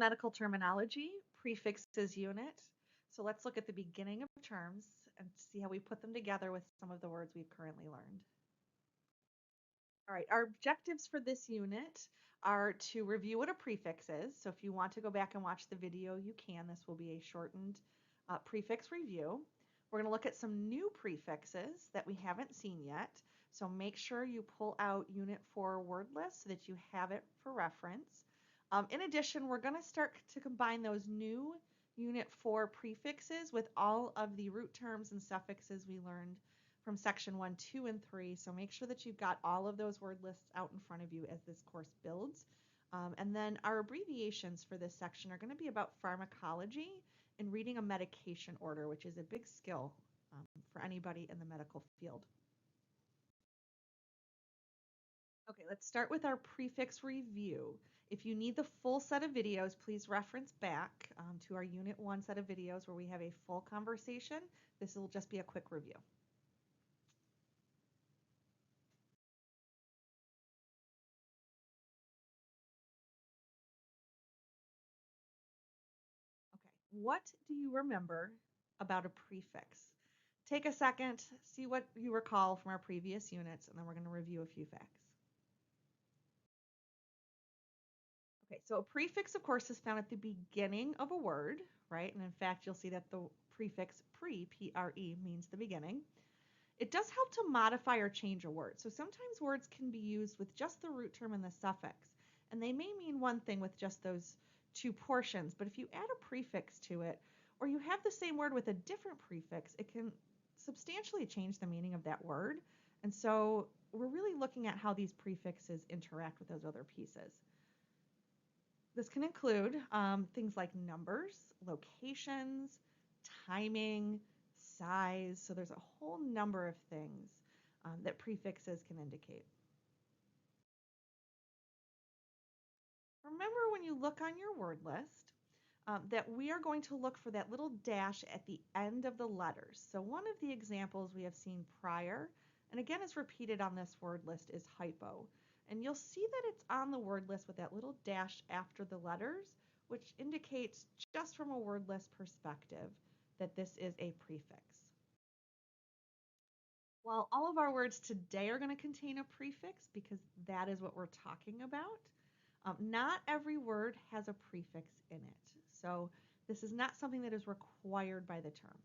medical terminology, prefixes unit. So let's look at the beginning of terms and see how we put them together with some of the words we've currently learned. All right, our objectives for this unit are to review what a prefix is. So if you want to go back and watch the video, you can. This will be a shortened prefix review. We're going to look at some new prefixes that we haven't seen yet. So make sure you pull out Unit 4 word list so that you have it for reference. In addition, we're going to start to combine those new Unit 4 prefixes with all of the root terms and suffixes we learned from section 1, 2, and 3. So make sure that you've got all of those word lists out in front of you as this course builds. And then our abbreviations for this section are going to be about pharmacology and reading a medication order, which is a big skill for anybody in the medical field. Okay, let's start with our prefix review. If you need the full set of videos, please reference back to our Unit 1 set of videos where we have a full conversation. This will just be a quick review. Okay, what do you remember about a prefix? Take a second, see what you recall from our previous units, and then we're going to review a few facts. Okay, so a prefix, of course, is found at the beginning of a word, right? And in fact, you'll see that the prefix pre, P-R-E, means the beginning. It does help to modify or change a word. So sometimes words can be used with just the root term and the suffix, and they may mean one thing with just those two portions, but if you add a prefix to it, or you have the same word with a different prefix, it can substantially change the meaning of that word. And so we're really looking at how these prefixes interact with those other pieces. This can include things like numbers, locations, timing, size. So there's a whole number of things that prefixes can indicate. Remember when you look on your word list that we are going to look for that little dash at the end of the letters. So one of the examples we have seen prior, and again is repeated on this word list, is hypo. And you'll see that it's on the word list with that little dash after the letters, which indicates just from a word list perspective that this is a prefix. While all of our words today are going to contain a prefix because that is what we're talking about, not every word has a prefix in it. So this is not something that is required by the term.